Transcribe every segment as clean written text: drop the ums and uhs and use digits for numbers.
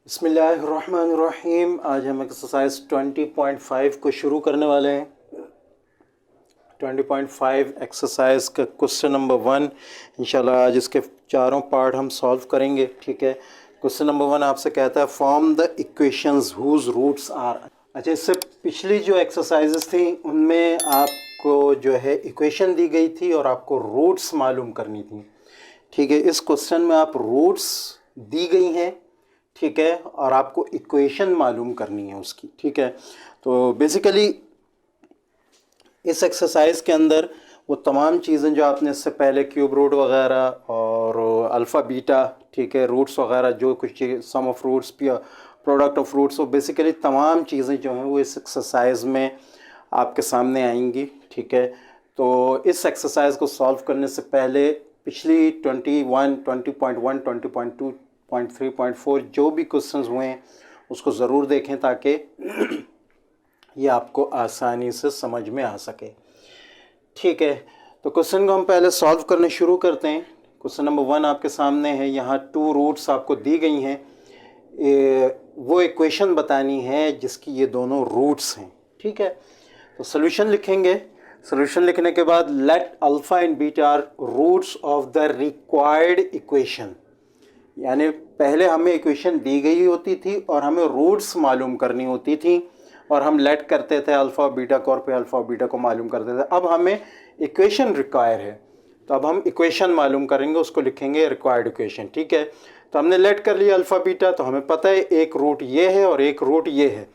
बिस्मिल्लाहिर्रहमानिर्रहीम। आज हम एक्सरसाइज 20.5 को शुरू करने वाले हैं। 20.5 एक्सरसाइज का क्वेश्चन नंबर 1 इंशाल्लाह आज इसके चारों पार्ट हम सॉल्व करेंगे। ठीक है, क्वेश्चन नंबर 1 आपसे कहता है form the equations whose roots are. अच्छा, इससे पिछली जो एक्सरसाइजेस थी उनमें आपको जो है इक्वेशन दी गई थी और आपको रूट्स मालूम करनी थी। ठीक है, इस क्वेश्चन में आप रूट्स दी गई हैं, ठीक है, और आपको इक्वेशन मालूम करनी है उसकी। ठीक है, तो बेसिकली इस एक्सरसाइज के अंदर वो तमाम चीज़ें जो आपने इससे पहले क्यूब रूट वगैरह और अल्फ़ा बीटा, ठीक है, रूट्स वगैरह जो कुछ sum of roots, product of roots, वो बेसिकली तमाम चीज़ें जो हैं वो इस एक्सरसाइज में आपके सामने आएंगी। ठीक है, तो इस एक्सरसाइज को सॉल्व करने से पहले पिछली 20.1, 20.2, 3.4 जो भी क्वेश्चंस हुए हैं उसको ज़रूर देखें ताकि ये आपको आसानी से समझ में आ सके। ठीक है, तो क्वेश्चन को हम पहले सॉल्व करने शुरू करते हैं। क्वेश्चन नंबर 1 आपके सामने है। यहाँ 2 रूट्स आपको दी गई हैं। वो इक्वेशन बतानी है जिसकी ये दोनों रूट्स हैं। ठीक है, तो सोल्यूशन लिखेंगे। सोल्यूशन लिखने के बाद let alpha and beta are roots of the required equation, यानी पहले हमें इक्वेशन दी गई होती थी और हमें रूट्स मालूम करनी होती थी और हम लेट करते थे अल्फ़ा और बीटा को, और फिर अल्फ़ा और बीटा को मालूम करते थे। अब हमें इक्वेशन रिक्वायर है, तो अब हम इक्वेशन मालूम करेंगे, उसको लिखेंगे रिक्वायर्ड इक्वेशन। ठीक है, तो हमने लेट कर लिया अल्फ़ा बीटा, तो हमें पता है एक रूट ये है और एक रूट ये है,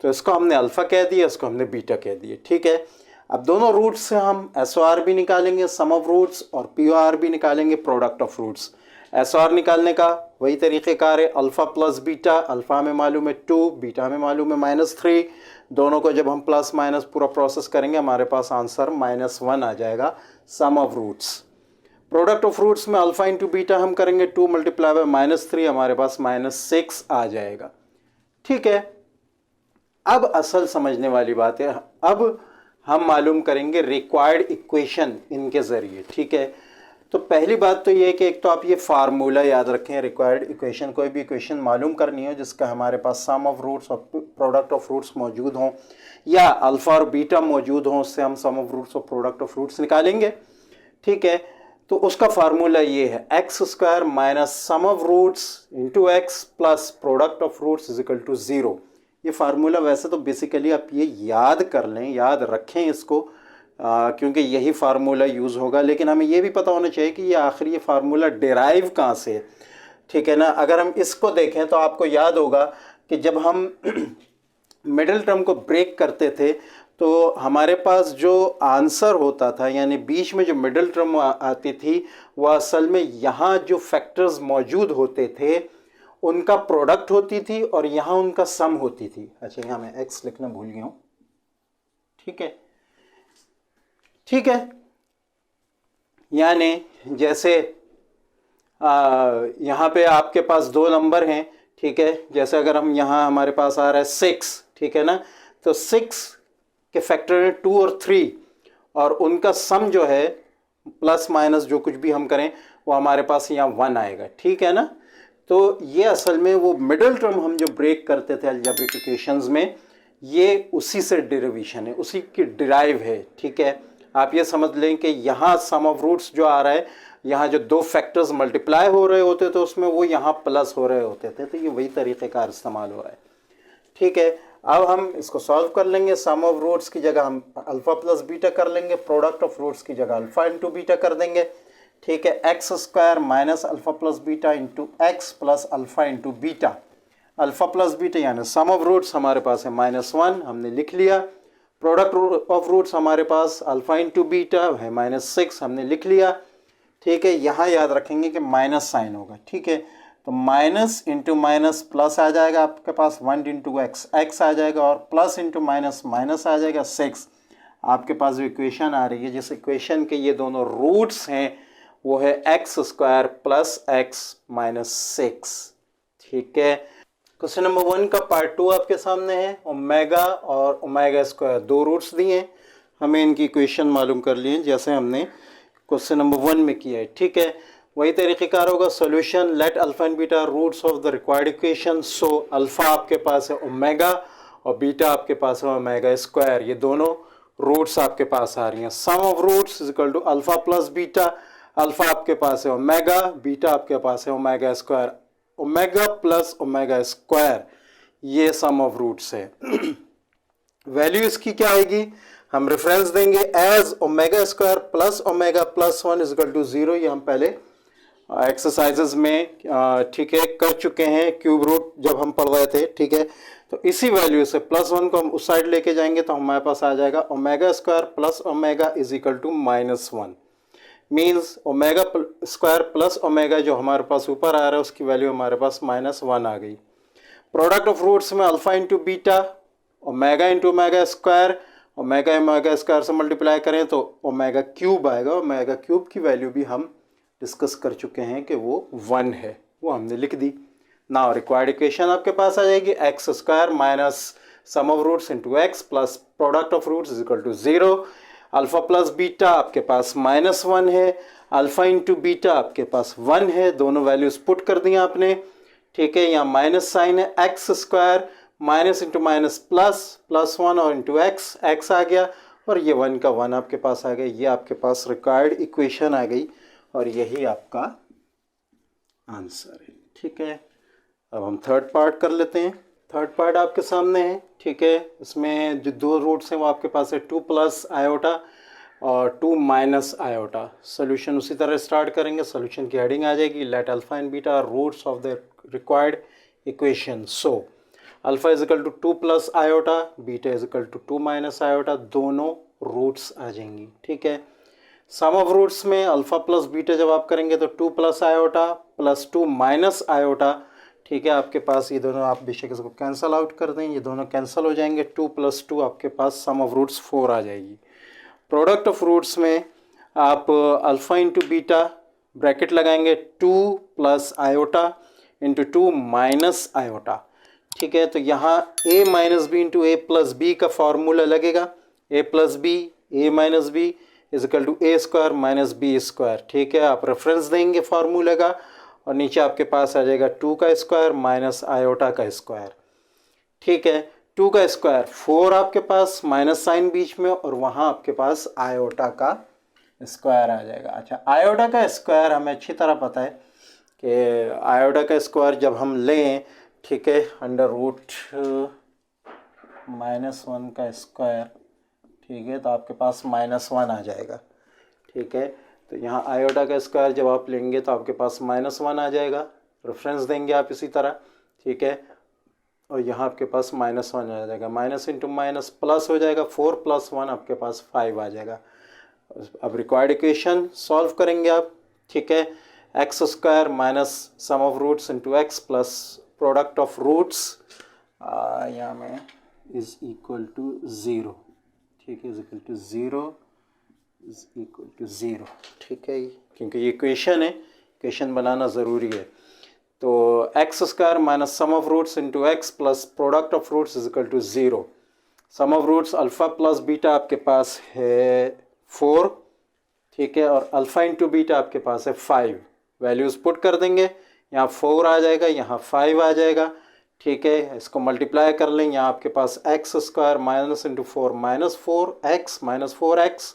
तो इसको हमने अल्फ़ा कह दिया, इसको हमने बीटा कह दिया। ठीक है, अब दोनों रूट्स से हम एस ओ आर भी निकालेंगे, सम ऑफ रूट्स, और पी ओ आर भी निकालेंगे, product of roots. S R निकालने का वही तरीक़ेकार है, अल्फ़ा प्लस बीटा। अल्फ़ा में मालूम है 2, बीटा में मालूम है -3। दोनों को जब हम प्लस माइनस पूरा प्रोसेस करेंगे हमारे पास आंसर -1 आ जाएगा, sum of roots. Product of roots में अल्फ़ा इंटू बीटा हम करेंगे 2 मल्टीप्लाई बाय -3, हमारे पास -6 आ जाएगा। ठीक है, अब असल समझने वाली बात है, अब हम मालूम करेंगे रिक्वायर्ड इक्वेशन इनके ज़रिए। ठीक है, तो पहली बात तो ये है कि एक तो आप ये फार्मूला याद रखें। रिक्वायर्ड इक्वेशन, कोई भी इक्वेशन मालूम करनी हो जिसका हमारे पास सम ऑफ रूट्स और प्रोडक्ट ऑफ रूट्स मौजूद हों या अल्फ़ा और बीटा मौजूद हों, उससे हम सम ऑफ रूट्स और प्रोडक्ट ऑफ रूट्स निकालेंगे। ठीक है, तो उसका फार्मूला ये है X square minus sum of roots into X plus product of roots is equal to 0। ये फार्मूला वैसे तो बेसिकली आप ये याद कर लें, याद रखें इसको, क्योंकि यही फार्मूला यूज़ होगा, लेकिन हमें ये भी पता होना चाहिए कि ये आखिर ये फार्मूला डेराइव कहाँ से है। ठीक है ना, अगर हम इसको देखें तो आपको याद होगा कि जब हम मिडिल टर्म को ब्रेक करते थे तो हमारे पास जो आंसर होता था, यानी बीच में जो मिडिल टर्म आती थी, वह असल में यहाँ जो फैक्टर्स मौजूद होते थे उनका प्रोडक्ट होती थी और यहाँ उनका सम होती थी। अच्छा, यहाँ मैं एक्स लिखना भूल गया हूँ। ठीक है, ठीक है, यानी जैसे यहाँ पे आपके पास 2 नंबर हैं। ठीक है, जैसे अगर हम यहाँ हमारे पास आ रहा है 6, ठीक है ना, तो 6 के फैक्टर हैं 2 और 3 और उनका सम जो है प्लस माइनस जो कुछ भी हम करें वो हमारे पास यहाँ 1 आएगा। ठीक है ना, तो ये असल में वो मिडिल टर्म हम जो ब्रेक करते थे अलजेब्रिक इक्वेशंस में, ये उसी से डेरिवेशन है, उसी की डिराइव है। ठीक है, आप ये समझ लें कि यहाँ सम ऑफ रूट्स जो आ रहा है, यहाँ जो 2 फैक्टर्स मल्टीप्लाई हो रहे होते थे उसमें वो यहाँ प्लस हो रहे होते थे, तो ये वही तरीक़ेकार इस्तेमाल हो रहा है। ठीक है, अब हम इसको सॉल्व कर लेंगे। सम ऑफ रूट्स की जगह हम अल्फ़ा प्लस बीटा कर लेंगे, प्रोडक्ट ऑफ रूट्स की जगह अल्फ़ा इंटू बीटा कर देंगे। ठीक है, X square minus alpha plus beta into X plus alpha into beta. Alpha plus beta यानी सम ऑफ रूट्स हमारे पास है -1, हमने लिख लिया। प्रोडक्ट ऑफ रूट्स हमारे पास अल्फ़ा इंटू बीटा है -6, हमने लिख लिया। ठीक है, यहाँ याद रखेंगे कि माइनस साइन होगा। ठीक है, तो माइनस इंटू माइनस प्लस आ जाएगा, आपके पास 1 इंटू एक्स, एक्स आ जाएगा, और प्लस इंटू माइनस माइनस आ जाएगा 6। आपके पास जो इक्वेशन आ रही है, जिस इक्वेशन के ये दोनों रूट्स हैं वो है X square plus x minus 6। ठीक है, क्वेश्चन नंबर 1 का पार्ट 2 आपके सामने है। ओमेगा और ओमेगा स्क्वायर 2 रूट्स दिए हैं, हमें इनकी इक्वेशन मालूम कर लिए जैसे हमने क्वेश्चन नंबर 1 में किया है। ठीक है, वही तरीक़ेकार होगा solution, let alpha and beta roots of the required equation. So alpha आपके पास है ओमेगा और बीटा आपके पास है ओमेगा स्क्वायर, ये दोनों रूट्स आपके पास आ रही हैं। Sum of roots is equal to alpha plus beta, alpha आपके पास है ओमेगा, बीटा आपके पास है omega square, omega plus omega square, ये सम ऑफ रूट्स है। वैल्यू इसकी क्या आएगी, हम रेफरेंस देंगे as omega square plus omega plus 1 is equal to 0। ये हम पहले एक्सरसाइजेज में ठीक है कर चुके हैं, क्यूब रूट जब हम पढ़ रहे थे, ठीक है। तो इसी वैल्यू से +1 को हम उस साइड लेके जाएंगे तो हमारे पास आ जाएगा omega square plus omega is equal to -1, means omega square plus omega जो हमारे पास ऊपर आ रहा है उसकी वैल्यू हमारे पास -1 आ गई। प्रोडक्ट ऑफ रूट्स में alpha into beta, omega into omega square, omega square से मल्टीप्लाई करें तो ओमेगा क्यूब आएगा। ओमेगा क्यूब की वैल्यू भी हम डिस्कस कर चुके हैं कि वो 1 है, वो हमने लिख दी। नाउ रिक्वायर्ड इक्वेशन आपके पास आ जाएगी X square minus sum of roots into X plus product of roots is equal to 0। Alpha plus beta आपके पास -1 है, अल्फा इंटू बीटा आपके पास 1 है, दोनों वैल्यूज पुट कर दी आपने, ठीक है। यहाँ माइनस साइन है, X square minus into minus +1 और इंटू एक्स आ गया और ये 1 का 1 आपके पास आ गया। ये आपके पास रिक्वायर्ड इक्वेशन आ गई और यही आपका आंसर है, ठीक है। अब हम थर्ड पार्ट कर लेते हैं। थर्ड पार्ट आपके सामने है, ठीक है। इसमें जो दो रूट्स हैं वो आपके पास है 2 प्लस आयोटा और 2 माइनस आयोटा। सोल्यूशन उसी तरह स्टार्ट करेंगे। सोल्यूशन की हेडिंग आ जाएगी let alpha and beta roots of the required equation. So alpha is equal to 2 plus iota, beta is equal to 2 minus iota, दोनों रूट्स आ जाएंगी, ठीक है। सम ऑफ रूट्स में अल्फा प्लस बीटा जब आप करेंगे तो 2 plus iota plus 2 minus iota, ठीक है। आपके पास ये दोनों आप बेशक इसको कैंसिल आउट कर दें, ये दोनों कैंसिल हो जाएंगे। 2 + 2 आपके पास सम ऑफ रूट्स 4 आ जाएगी। प्रोडक्ट ऑफ रूट्स में आप अल्फ़ा इंटू बीटा ब्रैकेट लगाएंगे 2 plus iota into 2 minus iota, ठीक है। तो यहाँ a minus B into A plus B का फॉर्मूला लगेगा, a plus B A minus B is equal to A square minus B square, ठीक है। आप रेफरेंस देंगे फार्मूले का और नीचे आपके पास आ जाएगा 2 का स्क्वायर माइनस आयोटा का स्क्वायर, ठीक है। 2 का स्क्वायर 4 आपके पास, माइनस साइन बीच में और वहाँ आपके पास आयोटा का स्क्वायर आ जाएगा। अच्छा, आयोटा का स्क्वायर हमें अच्छी तरह पता है कि आयोटा का स्क्वायर जब हम लें, ठीक है, अंडर रूट -1 का स्क्वायर, ठीक है, तो आपके पास -1 आ जाएगा, ठीक है। तो यहाँ आयोटा का स्क्वायर जब आप लेंगे तो आपके पास -1 आ जाएगा। रेफरेंस देंगे आप इसी तरह, ठीक है। और यहाँ आपके पास -1 आ जाएगा, माइनस इंटू माइनस प्लस हो जाएगा, 4 + 1 आपके पास 5 आ जाएगा। अब रिक्वायर्ड इक्वेशन सॉल्व करेंगे आप, ठीक है। X square minus sum of roots into X plus product of roots यहाँ में इज इक्वल टू 0, ठीक है, is equal to 0 is equal to 0, ठीक है। क्योंकि ये इक्वेशन है, इक्वेशन बनाना ज़रूरी है। तो X square minus sum of roots into X plus product of roots is equal to 0। Sum of roots alpha plus beta आपके पास है 4, ठीक है, और अल्फ़ा इंटू बीटा आपके पास है 5। वैल्यूज़ पुट कर देंगे, यहाँ 4 आ जाएगा, यहाँ 5 आ जाएगा, ठीक है। इसको मल्टीप्लाई कर लें, यहाँ आपके पास X square minus into 4 -4x minus 4x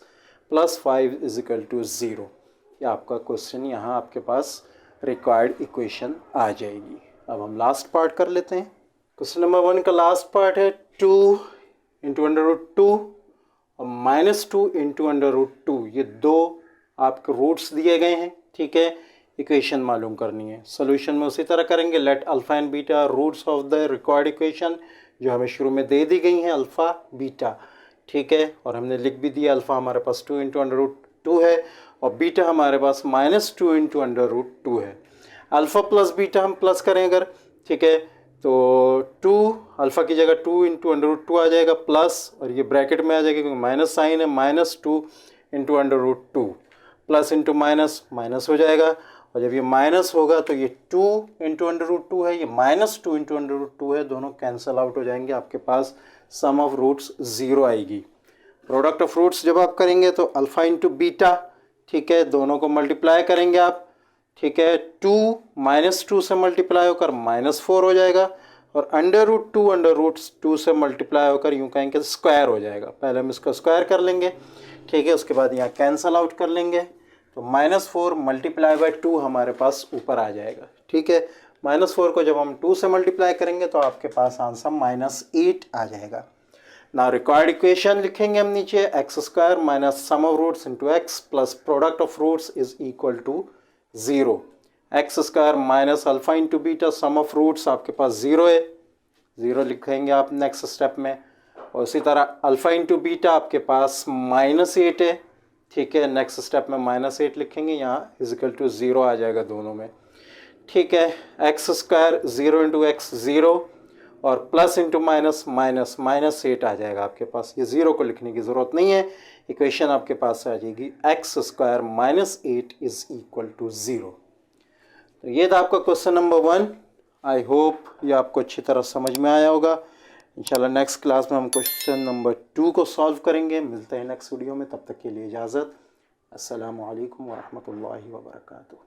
plus 5 is equal to 0। ये आपका क्वेश्चन यहाँ आपके पास रिक्वायर्ड इक्वेशन आ जाएगी। अब हम लास्ट पार्ट कर लेते हैं। क्वेश्चन नंबर 1 का लास्ट पार्ट है 2 इंटू √2 और -2 इंटू √2। ये दो आपके रूट्स दिए गए हैं, ठीक है। इक्वेशन मालूम करनी है। सोल्यूशन में उसी तरह करेंगे let alpha and beta roots of the required equation, जो हमें शुरू में दे दी गई हैं अल्फ़ा बीटा, ठीक है। और हमने लिख भी दिया अल्फ़ा हमारे पास 2 इंटू √2 है और बीटा हमारे पास -2 इंटू √2 है। अल्फ़ा प्लस बीटा हम प्लस करें अगर, ठीक है, तो 2 अल्फ़ा की जगह 2 इंटू √2 आ जाएगा प्लस, और ये ब्रैकेट में आ जाएगा क्योंकि माइनस साइन है, -2 into √2 plus into minus minus हो जाएगा। और जब ये माइनस होगा तो ये 2 इंटू √2 है, ये -2 इंटू √2 है, दोनों कैंसिल आउट हो जाएंगे। आपके पास सम ऑफ रूट्स 0 आएगी। प्रोडक्ट ऑफ रूट्स जब आप करेंगे तो अल्फ़ा इंटू बीटा, ठीक है, दोनों को मल्टीप्लाई करेंगे आप, ठीक है। 2 -2 से मल्टीप्लाई होकर -4 हो जाएगा और √2 से मल्टीप्लाई होकर यूँ कहेंगे स्क्वायर हो जाएगा। पहले हम इसका स्क्वायर कर लेंगे, ठीक है। उसके बाद यहाँ कैंसल आउट कर लेंगे तो -4 मल्टीप्लाई बाय 2 हमारे पास ऊपर आ जाएगा, ठीक है। -4 को जब हम 2 से मल्टीप्लाई करेंगे तो आपके पास आंसर -8 आ जाएगा। ना रिक्वायर्ड इक्वेशन लिखेंगे हम नीचे, x² minus sum of roots into X plus product of roots is equal to 0। x² minus alpha into beta sum of roots आपके पास 0 है, 0 लिखेंगे आप नेक्स्ट स्टेप में। और इसी तरह अल्फा इंटू बीटा आपके पास -8 है, ठीक है। नेक्स्ट स्टेप में -8 लिखेंगे, यहाँ इजिकल टू 0 आ जाएगा दोनों में, ठीक है। x² 0 इंटू एक्स 0 और प्लस इंटू माइनस माइनस -8 आ जाएगा आपके पास। ये 0 को लिखने की ज़रूरत नहीं है, इक्वेशन आपके पास आ जाएगी x² -8 इज इक्वल टू 0। तो ये था आपका क्वेश्चन नंबर 1। आई होप ये आपको अच्छी तरह समझ में आया होगा। इंशाल्लाह नेक्स्ट क्लास में हम क्वेश्चन नंबर 2 को सॉल्व करेंगे। मिलते हैं नेक्स्ट वीडियो में, तब तक के लिए इजाज़त। अस्सलामु अलैकुम वरहमतुल्लाहि वबरकातुहू।